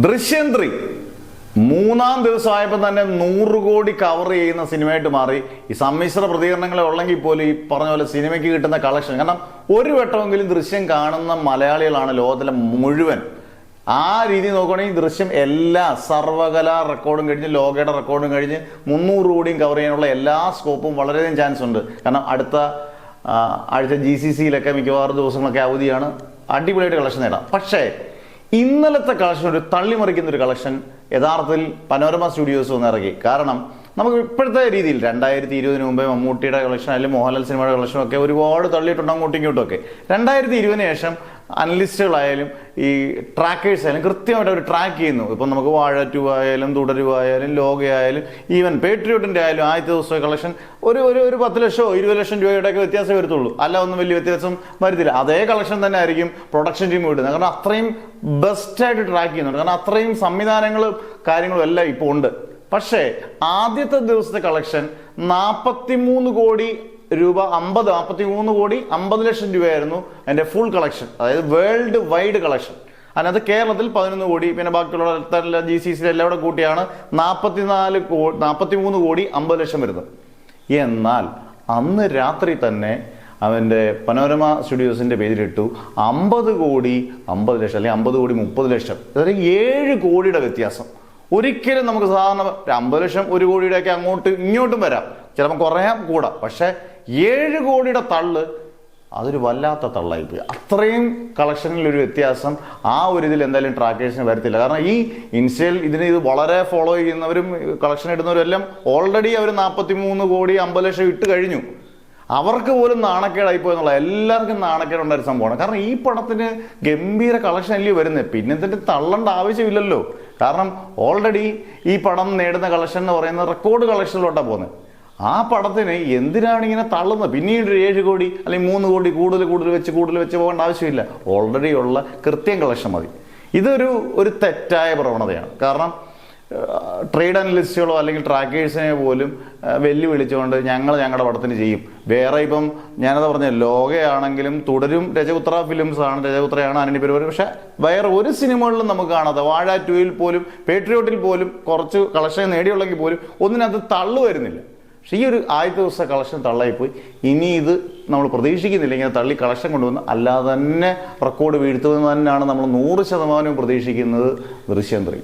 ദൃശ്യം 3 മൂന്നാം ദിവസമായപ്പോൾ തന്നെ 100 കോടി കവർ ചെയ്യുന്ന സിനിമയായിട്ട് മാറി. ഈ സമ്മിശ്ര പ്രതികരണങ്ങളെ ഉള്ളെങ്കിൽ പോലും ഈ പറഞ്ഞ പോലെ സിനിമയ്ക്ക് കിട്ടുന്ന കളക്ഷൻ, കാരണം ഒരു വട്ടമെങ്കിലും ദൃശ്യം കാണുന്ന മലയാളികളാണ് ലോകത്തിലെ മുഴുവൻ. ആ രീതി നോക്കുകയാണെങ്കിൽ ദൃശ്യം എല്ലാ സർവകലാ റെക്കോർഡും കഴിഞ്ഞ് ലോകയുടെ റെക്കോർഡും കഴിഞ്ഞ് 300 കോടിയും കവർ ചെയ്യാനുള്ള എല്ലാ സ്കോപ്പും വളരെയധികം ചാൻസ് ഉണ്ട്. കാരണം അടുത്ത ആഴ്ച GCCയിലൊക്കെ മിക്കവാറും ദിവസങ്ങളൊക്കെ അവധിയാണ്, അടിപൊളിയായിട്ട് കളക്ഷൻ നേടാം. പക്ഷേ ഇന്നലത്തെ കളക്ഷൻ ഒരു തള്ളിമറിക്കുന്ന ഒരു കളക്ഷൻ യഥാർത്ഥത്തിൽ പനോരമ സ്റ്റുഡിയോസ് ഒന്ന് ഇറക്കി. കാരണം നമുക്ക് ഇപ്പോഴത്തെ രീതിയിൽ 2020 മുമ്പേ മമ്മൂട്ടിയുടെ കളക്ഷൻ ആയാലും മോഹൻലാൽ സിനിമയുടെ കളക്ഷനും ഒക്കെ ഒരുപാട് തള്ളിയിട്ടുണ്ട് അങ്ങോട്ടും ഇങ്ങോട്ടും ഒക്കെ. 2020 ശേഷം അനലിസ്റ്റുകളായാലും ഈ ട്രാക്കേഴ്സ് ആയാലും കൃത്യമായിട്ട് അവർ ട്രാക്ക് ചെയ്യുന്നു. ഇപ്പം നമുക്ക് വാഴ 2 ആയാലും തുടരുവായാലും ലോകയായാലും ഈവൻ പേട്രിയോട്ടിൻ്റെ ആയാലും ആദ്യത്തെ ദിവസത്തെ കളക്ഷൻ ഒരു 10 ലക്ഷമോ 20 ലക്ഷം രൂപയുടെയൊക്കെ വ്യത്യാസം വരത്തുള്ളൂ, അല്ല ഒന്നും വലിയ വ്യത്യാസം വരുത്തില്ല. അതേ കളക്ഷൻ തന്നെ ആയിരിക്കും പ്രൊഡക്ഷൻ ടീം വിടുന്നത്. കാരണം അത്രയും ബെസ്റ്റായിട്ട് ട്രാക്ക് ചെയ്യുന്നുണ്ട്, കാരണം അത്രയും സംവിധാനങ്ങളും കാര്യങ്ങളും എല്ലാം ഇപ്പോൾ ഉണ്ട്. പക്ഷേ ആദ്യത്തെ ദിവസത്തെ കളക്ഷൻ 43 കോടി രൂപ 43 കോടി 50 ലക്ഷം രൂപയായിരുന്നു എൻ്റെ ഫുൾ കളക്ഷൻ, അതായത് വേൾഡ് വൈഡ് കളക്ഷൻ. അതിനകത്ത് കേരളത്തിൽ 11 കോടി, പിന്നെ ബാക്കിയുള്ള GCC എല്ലാം കൂടെ കൂട്ടിയാണ് 43 കോടി 50 ലക്ഷം വരുന്നത്. എന്നാൽ അന്ന് രാത്രി തന്നെ അവൻ്റെ പനോരമ സ്റ്റുഡിയോസിൻ്റെ പേജിലിട്ടു 50 കോടി 50 ലക്ഷം അല്ലെങ്കിൽ 50 കോടി 30 ലക്ഷം, അതായത് 7 കോടിയുടെ വ്യത്യാസം. ഒരിക്കലും നമുക്ക് സാധാരണ 50 ലക്ഷം 1 കോടിയുടെയൊക്കെ അങ്ങോട്ടും ഇങ്ങോട്ടും വരാം, ചിലപ്പോൾ കുറയാം കൂടാം. പക്ഷെ 7 കോടിയുടെ തള്ള് അതൊരു വല്ലാത്ത തള്ളായിപ്പോയി. അത്രയും കളക്ഷനിലൊരു വ്യത്യാസം ആ ഒരു ഇതിൽ എന്തായാലും ട്രാക്കേഴ്സിന് വരത്തില്ല. കാരണം ഈ ഇൻസ്റ്റയിൽ ഇത് വളരെ ഫോളോ ചെയ്യുന്നവരും കളക്ഷൻ ഇടുന്നവരും എല്ലാം ഓൾറെഡി അവർ 43 കോടി 50 ലക്ഷം ഇട്ട് കഴിഞ്ഞു. അവർക്ക് പോലും നാണക്കേടായിപ്പോ എന്നുള്ള, എല്ലാവർക്കും നാണക്കേടുണ്ടായ ഒരു സംഭവമാണ്. കാരണം ഈ പടത്തിന് ഗംഭീര കളക്ഷൻ അല്ലേ വരുന്നത്, പിന്നെ ഇതിന്റെ തള്ളേണ്ട ആവശ്യമില്ലല്ലോ. കാരണം ഓൾറെഡി ഈ പടം നേടുന്ന കളക്ഷൻ എന്ന് പറയുന്നത് റെക്കോർഡ് കളക്ഷനിലോട്ടാണ് പോകുന്നത്. ആ പടത്തിന് എന്തിനാണ് ഇങ്ങനെ തള്ളുന്നത്? പിന്നീട് 7 കോടി അല്ലെങ്കിൽ 3 കോടി കൂടുതൽ വെച്ച് പോകേണ്ട ആവശ്യമില്ല. ഓൾറെഡി ഉള്ള കൃത്യം കളക്ഷൻ മതി. ഇതൊരു തെറ്റായ പ്രവണതയാണ്. കാരണം ട്രേഡ് അനലിസ്റ്റുകളോ അല്ലെങ്കിൽ ട്രാക്കേഴ്സിനെ പോലും വെല്ലുവിളിച്ചുകൊണ്ട് ഞങ്ങളുടെ പടത്തിന് ചെയ്യും. വേറെ ഇപ്പം ഞാനത് പറഞ്ഞ ലോകയാണെങ്കിലും തുടരും രജപുത്ര ഫിലിംസ് ആണ്, രജപുത്രയാണ് ആന്റണി പെരുമാറി. പക്ഷെ വേറെ ഒരു സിനിമകളിലും നമുക്ക് കാണാതെ വാഴ 2 പോലും പേട്രിയോട്ടിൽ പോലും കുറച്ച് കളക്ഷൻ നേടിയുള്ളെങ്കിൽ പോലും ഒന്നിനകത്ത് തള്ളു വരുന്നില്ല. പക്ഷെ ഈ ഒരു ആദ്യത്തെ ദിവസത്തെ കളക്ഷൻ തള്ളായിപ്പോയി. ഇനി ഇത് നമ്മൾ പ്രതീക്ഷിക്കുന്നില്ല ഇങ്ങനെ തള്ളി കളക്ഷൻ കൊണ്ടുവന്ന്, അല്ലാതെ തന്നെ റെക്കോർഡ് വീഴ്ത്തുമെന്ന് തന്നെയാണ് നമ്മൾ 100% പ്രതീക്ഷിക്കുന്നത് ദൃശ്യം 3.